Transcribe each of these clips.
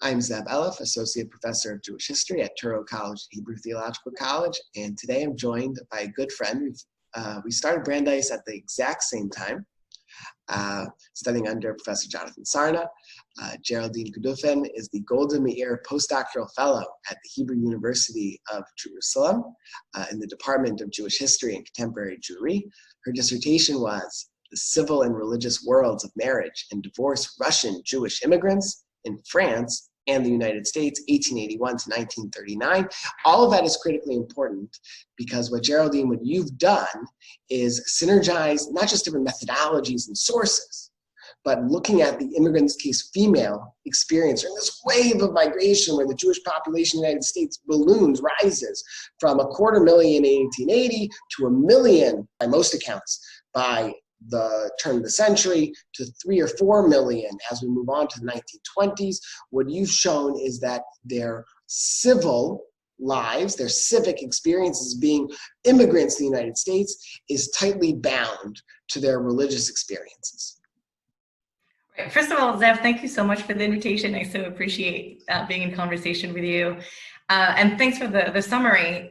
I'm Zeb Elif, Associate Professor of Jewish History at Touro College Hebrew Theological College, and today I'm joined by a good friend. We started Brandeis at the exact same time, studying under Professor Jonathan Sarna. Geraldine Gudefin is the Golda Meir Postdoctoral Fellow at the Hebrew University of Jerusalem in the Department of Jewish History and Contemporary Jewry. Her dissertation was The Civil and Religious Worlds of Marriage and Divorce Russian Jewish Immigrants in France and the United States, 1881 to 1939. All of that is critically important because what you've done is synergize not just different methodologies and sources, but looking at the immigrants, case female experience during this wave of migration where the Jewish population in the United States rises from 250,000 in 1880 to 1 million, by most accounts, by the turn of the century, to 3 or 4 million as we move on to the 1920s. What you've shown is that their civil lives, their civic experiences being immigrants in the United States is tightly bound to their religious experiences. Right. First of all, Zev, thank you so much for the invitation. I so appreciate being in conversation with you. And thanks for the summary.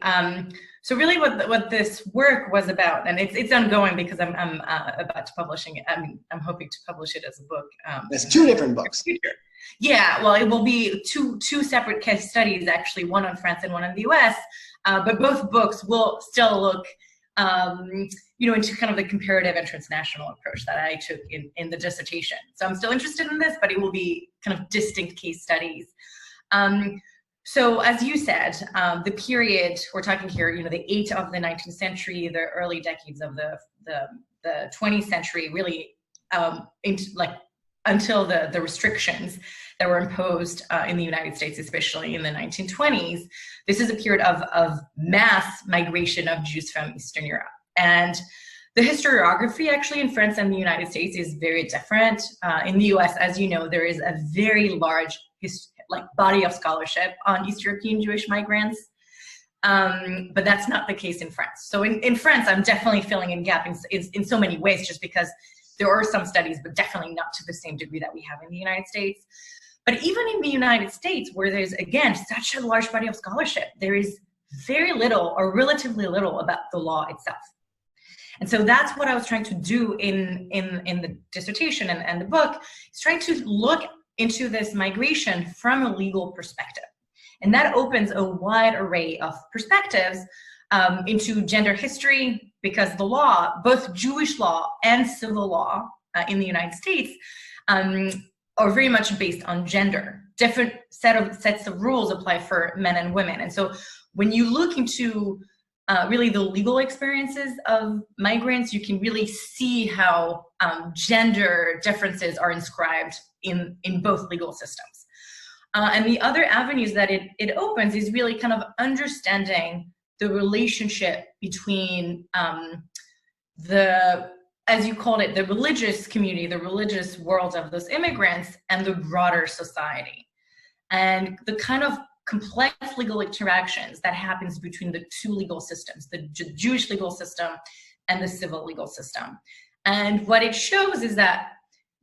So really what this work was about, and it's ongoing because I'm about to publishing it. I'm hoping to publish it as a book. There's 2 different books. Yeah, well, it will be two separate case studies, actually, one on France and one on the US, but both books will still look into kind of the comparative and transnational approach that I took in the dissertation. So I'm still interested in this, but it will be kind of distinct case studies. So as you said, the period we're talking here, the 8th of the 19th century, the early decades of the 20th century, really until the restrictions that were imposed in the United States, especially in the 1920s. This is a period of mass migration of Jews from Eastern Europe. And the historiography actually in France and the United States is very different. In the US, as you know, there is a very large body of scholarship on East European Jewish migrants, but that's not the case in France. So in France, I'm definitely filling in gaps in so many ways, just because there are some studies, but definitely not to the same degree that we have in the United States. But even in the United States, where there's, again, such a large body of scholarship, there is very little or relatively little about the law itself. And so that's what I was trying to do in the dissertation and the book, is trying to look into this migration from a legal perspective. And that opens a wide array of perspectives into gender history, because the law, both Jewish law and civil law in the United States, are very much based on gender. Different sets of rules apply for men and women. And so when you look into really the legal experiences of migrants, you can really see how gender differences are inscribed in both legal systems. And the other avenues that it opens is really kind of understanding the relationship between as you called it, the religious community, the religious world of those immigrants, and the broader society. And the kind of complex legal interactions that happens between the 2 legal systems, the Jewish legal system and the civil legal system. And what it shows is that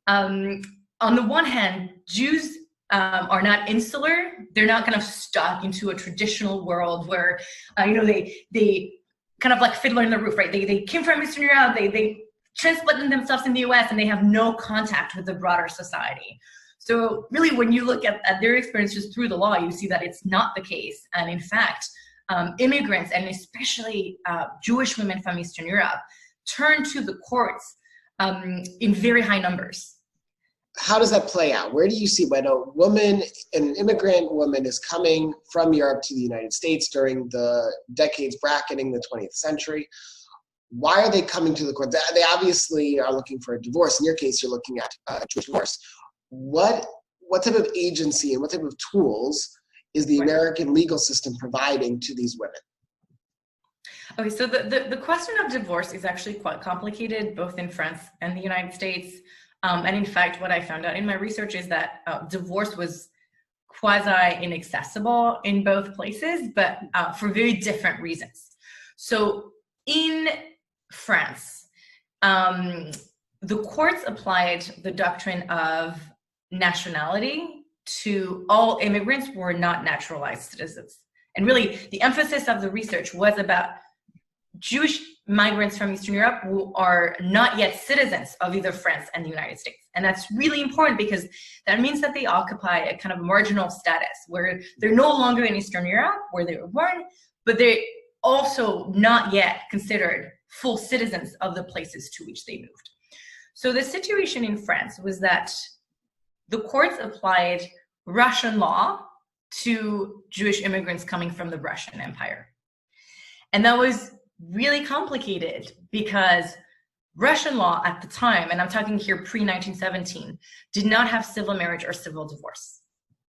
on the one hand, Jews are not insular. They're not kind of stuck into a traditional world where, they kind of like Fiddler in the Roof, right? They came from Eastern Europe, they transplanted themselves in the US, and they have no contact with the broader society. So really, when you look at their experiences through the law, you see that it's not the case. And in fact, immigrants, and especially Jewish women from Eastern Europe, turn to the courts in very high numbers. How does that play out? Where do you see when an immigrant woman is coming from Europe to the United States during the decades bracketing the 20th century? Why are they coming to the court? They obviously are looking for a divorce. In your case, you're looking at Jewish divorce. What type of agency and what type of tools is the American legal system providing to these women? Okay, so the question of divorce is actually quite complicated, both in France and the United States. And in fact, what I found out in my research is that divorce was quasi-inaccessible in both places, but for very different reasons. So in France, the courts applied the doctrine of nationality to all immigrants who were not naturalized citizens. And really, the emphasis of the research was about Jewish migrants from Eastern Europe who are not yet citizens of either France and the United States. And that's really important because that means that they occupy a kind of marginal status where they're no longer in Eastern Europe, where they were born, but they're also not yet considered full citizens of the places to which they moved. So the situation in France was that the courts applied Russian law to Jewish immigrants coming from the Russian Empire. And that was really complicated because Russian law at the time, and I'm talking here pre-1917, did not have civil marriage or civil divorce.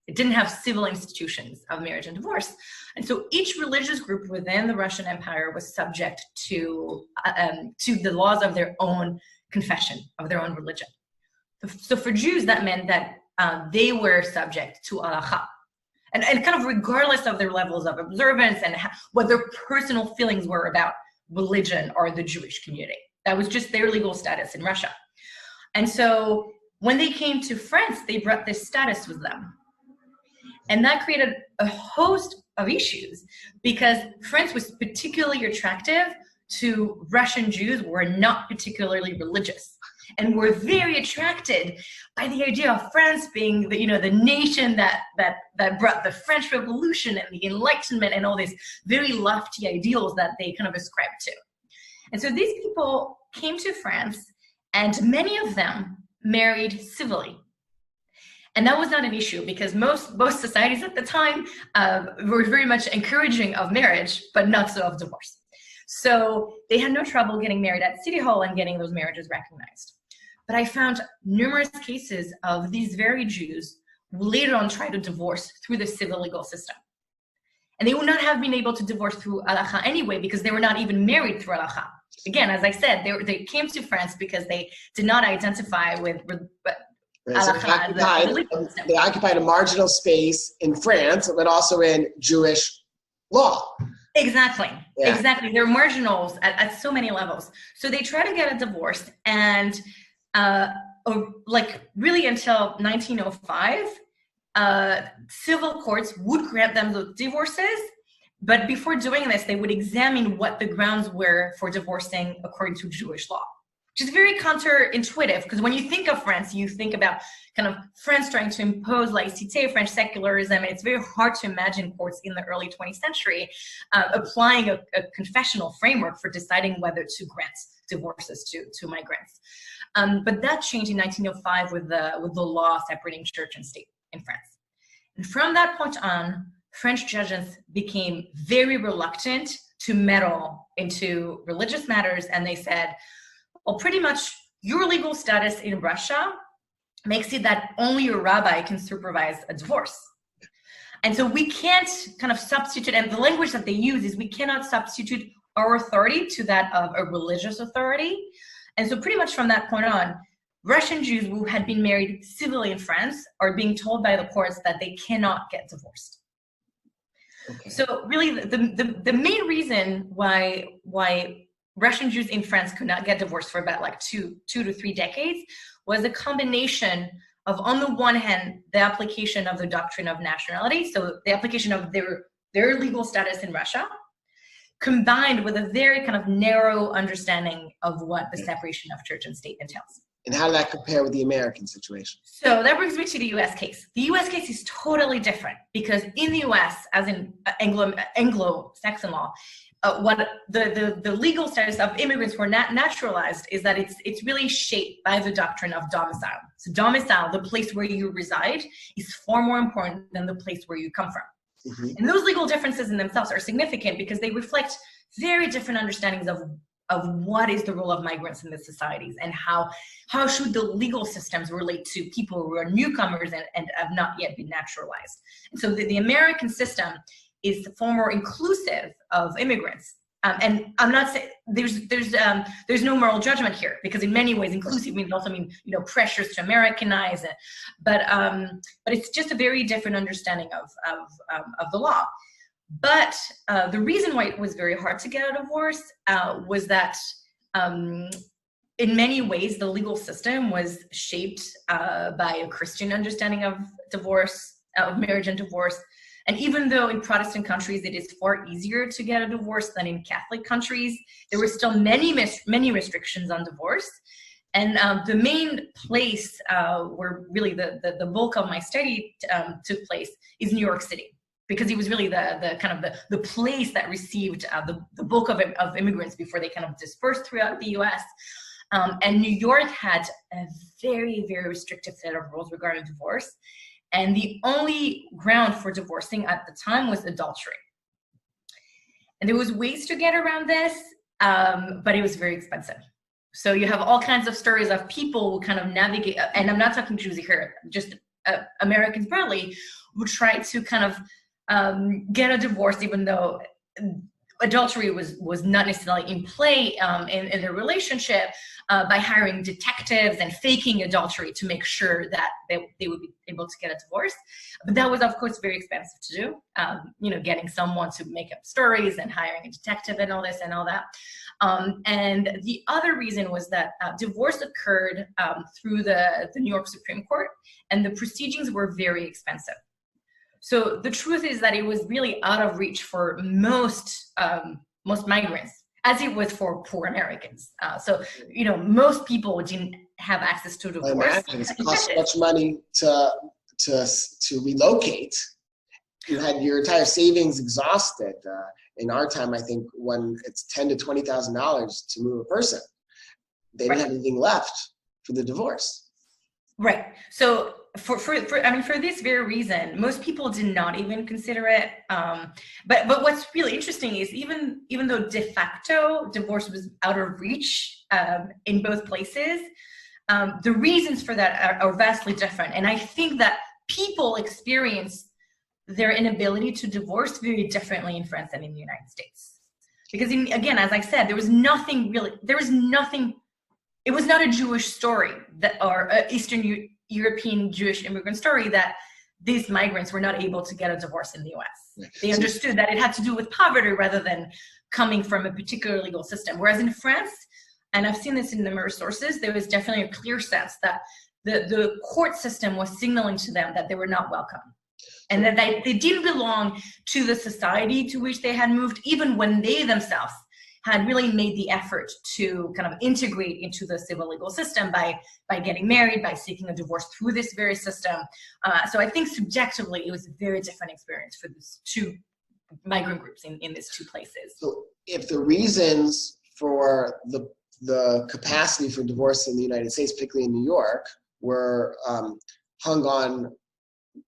It didn't have civil institutions of marriage and divorce. And so each religious group within the Russian Empire was subject to the laws of their own confession, of their own religion. So for Jews, that meant that they were subject to halakha. And kind of regardless of their levels of observance and what their personal feelings were about religion or the Jewish community. That was just their legal status in Russia. And so when they came to France, they brought this status with them. And that created a host of issues because France was particularly attractive to Russian Jews who were not particularly religious and were very attracted by the idea of France being the, the nation that brought the French Revolution and the Enlightenment and all these very lofty ideals that they kind of ascribed to. And so these people came to France and many of them married civilly. And that was not an issue because most societies at the time were very much encouraging of marriage, but not so of divorce. So they had no trouble getting married at City Hall and getting those marriages recognized. But I found numerous cases of these very Jews who later on tried to divorce through the civil legal system. And they would not have been able to divorce through halakha anyway because they were not even married through halakha. Again, as I said, they came to France because they did not identify with halakha. They occupied a marginal space in France, but also in Jewish law. Exactly. Yeah. Exactly. They're marginals at so many levels. So they try to get a divorce and really until 1905, civil courts would grant them the divorces, but before doing this, they would examine what the grounds were for divorcing according to Jewish law, which is very counterintuitive because when you think of France, you think about kind of France trying to impose laïcité, French secularism, and it's very hard to imagine courts in the early 20th century applying a confessional framework for deciding whether to grant divorces to migrants. But that changed in 1905 with the law separating church and state in France. And from that point on, French judges became very reluctant to meddle into religious matters, and they said, well, pretty much your legal status in Russia makes it that only your rabbi can supervise a divorce. And so we can't kind of substitute, and the language that they use is we cannot substitute our authority to that of a religious authority. And so pretty much from that point on, Russian Jews who had been married civilly in France are being told by the courts that they cannot get divorced. Okay. So really the main reason why Russian Jews in France could not get divorced for about like two to 3 decades was a combination of, on the one hand, the application of the doctrine of nationality, so the application of their legal status in Russia, combined with a very kind of narrow understanding of what the separation of church and state entails. And how did that compare with the American situation? So that brings me to the US case. The US case is totally different because in the US, as in Anglo-Saxon law, what the legal status of immigrants who are not naturalized is that it's really shaped by the doctrine of domicile. So domicile, the place where you reside, is far more important than the place where you come from. Mm-hmm. And those legal differences in themselves are significant because they reflect very different understandings of what is the role of migrants in the societies and how should the legal systems relate to people who are newcomers and have not yet been naturalized. And so the American system is far more inclusive of immigrants. And I'm not saying there's no moral judgment here because in many ways inclusive means also pressures to Americanize it, but it's just a very different understanding of the law. But the reason why it was very hard to get a divorce was that in many ways, the legal system was shaped by a Christian understanding of divorce, of marriage and divorce. And even though in Protestant countries it is far easier to get a divorce than in Catholic countries, there were still many restrictions on divorce. And the main place where really the bulk of my study took place is New York City, because it was really the kind of the place that received the bulk of immigrants before they kind of dispersed throughout the US. And New York had a very, very restrictive set of rules regarding divorce. And the only ground for divorcing at the time was adultery. And there was ways to get around this, but it was very expensive. So you have all kinds of stories of people who kind of navigate, and I'm not talking Jews here, just Americans broadly, who try to kind of get a divorce even though adultery was not necessarily in play in their relationship, by hiring detectives and faking adultery to make sure that they would be able to get a divorce. But that was, of course, very expensive to do. Getting someone to make up stories and hiring a detective and all this and all that. And the other reason was that divorce occurred through the New York Supreme Court, and the proceedings were very expensive. So the truth is that it was really out of reach for most migrants, as it was for poor Americans. So most people didn't have access to divorce. I imagine it costs so much money to relocate. You had your entire savings exhausted. In our time, I think when it's $10,000 to $20,000 to move a person, they didn't have anything left for the divorce. Right. So for this very reason, most people did not even consider it. But what's really interesting is even though de facto divorce was out of reach in both places, the reasons for that are vastly different. And I think that people experience their inability to divorce very differently in France than in the United States. Because again, as I said, it was not a Jewish story or Eastern European Jewish immigrant story that these migrants were not able to get a divorce in the US. They understood that it had to do with poverty rather than coming from a particular legal system. Whereas in France, and I've seen this in numerous sources, there was definitely a clear sense that the court system was signaling to them that they were not welcome. And that they didn't belong to the society to which they had moved, even when they themselves had really made the effort to kind of integrate into the civil legal system by getting married, by seeking a divorce through this very system. So I think subjectively, it was a very different experience for these two migrant groups in these two places. So if the reasons for the capacity for divorce in the United States, particularly in New York, were hung on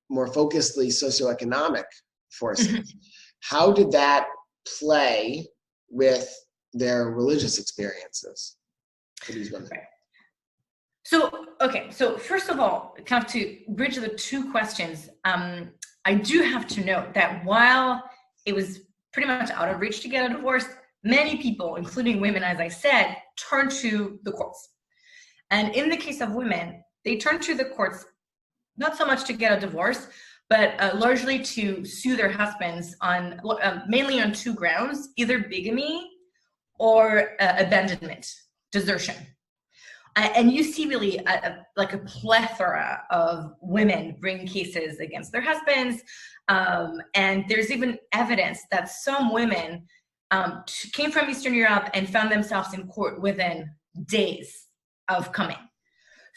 more focusedly socioeconomic forces, how did that play with their religious experiences for these women? Right. So first of all, kind of to bridge the two questions, I do have to note that while it was pretty much out of reach to get a divorce, many people, including women, as I said, turned to the courts. And in the case of women, they turned to the courts not so much to get a divorce, but largely to sue their husbands on mainly on two grounds: either bigamy or abandonment, desertion. And you see really like a plethora of women bring cases against their husbands. And there's even evidence that some women came from Eastern Europe and found themselves in court within days of coming.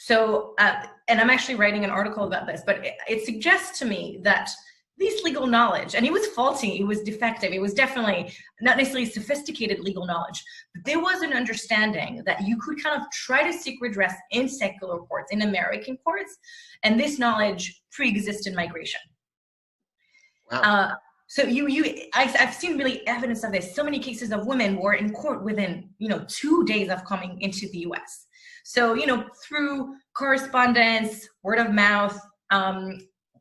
So, and I'm actually writing an article about this, but it suggests to me that this legal knowledge, and it was faulty, it was defective, it was definitely not necessarily sophisticated legal knowledge, but there was an understanding that you could kind of try to seek redress in secular courts, in American courts, and this knowledge pre-existed migration. Wow. So I've seen really evidence of this. So many cases of women were in court within 2 days of coming into the US. So, through correspondence, word of mouth,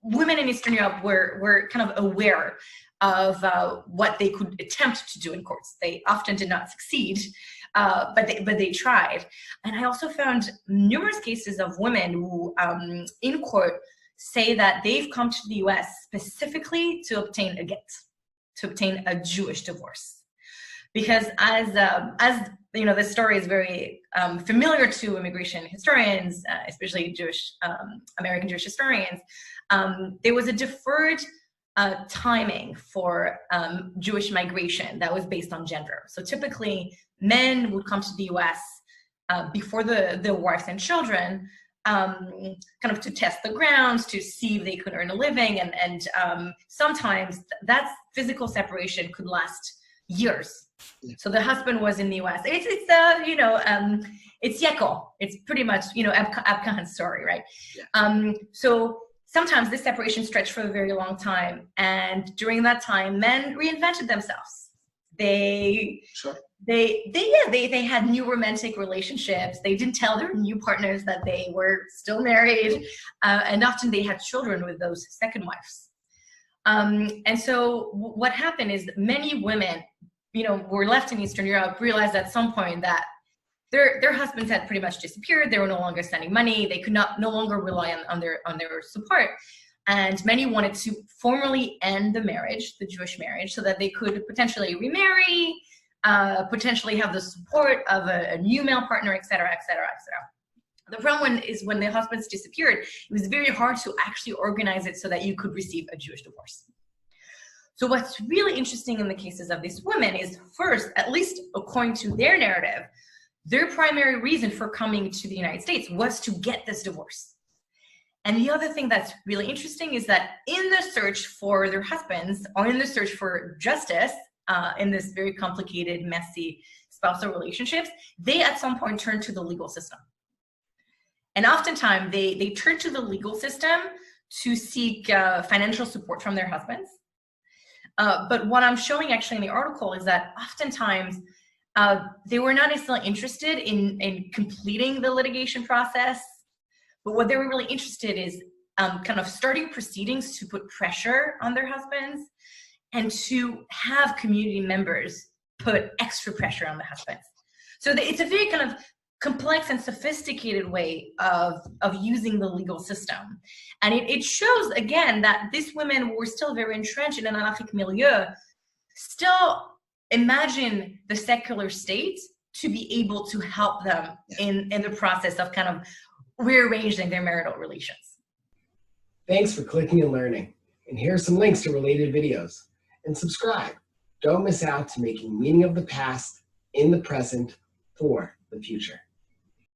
women in Eastern Europe were kind of aware of what they could attempt to do in courts. They often did not succeed, but they tried. And I also found numerous cases of women who, in court, say that they've come to the US specifically to obtain a get, to obtain a Jewish divorce. Because as this story is very familiar to immigration historians, especially American Jewish historians. There was a deferred timing for Jewish migration that was based on gender. So typically, men would come to the U.S. Before the wives and children, kind of to test the grounds, to see if they could earn a living, and sometimes that physical separation could last years. Yeah. So the husband was in the U.S. It's Yekel. It's pretty much Abkahan's story, right? Yeah. So sometimes this separation stretched for a very long time, and during that time, men reinvented themselves. They had new romantic relationships. They didn't tell their new partners that they were still married, and often they had children with those second wives. And so what happened is that many women, were left in Eastern Europe, realized at some point that their husbands had pretty much disappeared. They were no longer sending money. They could no longer rely on their support. And many wanted to formally end the marriage, the Jewish marriage, so that they could potentially remarry, potentially have the support of a new male partner, et cetera, et cetera, et cetera. The problem is when the husbands disappeared, it was very hard to actually organize it so that you could receive a Jewish divorce. So what's really interesting in the cases of these women is, first, at least according to their narrative, their primary reason for coming to the United States was to get this divorce. And the other thing that's really interesting is that in the search for their husbands, or in the search for justice, in this very complicated, messy spousal relationships, they at some point turn to the legal system. And oftentimes they turn to the legal system to seek financial support from their husbands. But what I'm showing actually in the article is that oftentimes they were not necessarily interested in completing the litigation process, but what they were really interested is kind of starting proceedings to put pressure on their husbands and to have community members put extra pressure on the husbands. So it's a very kind of complex and sophisticated way of using the legal system. And it shows, again, that these women were still very entrenched in an anarchic milieu, still imagine the secular state to be able to help them in the process of kind of rearranging their marital relations. Thanks for clicking and learning. And here are some links to related videos. And subscribe. Don't miss out to making meaning of the past in the present for the future.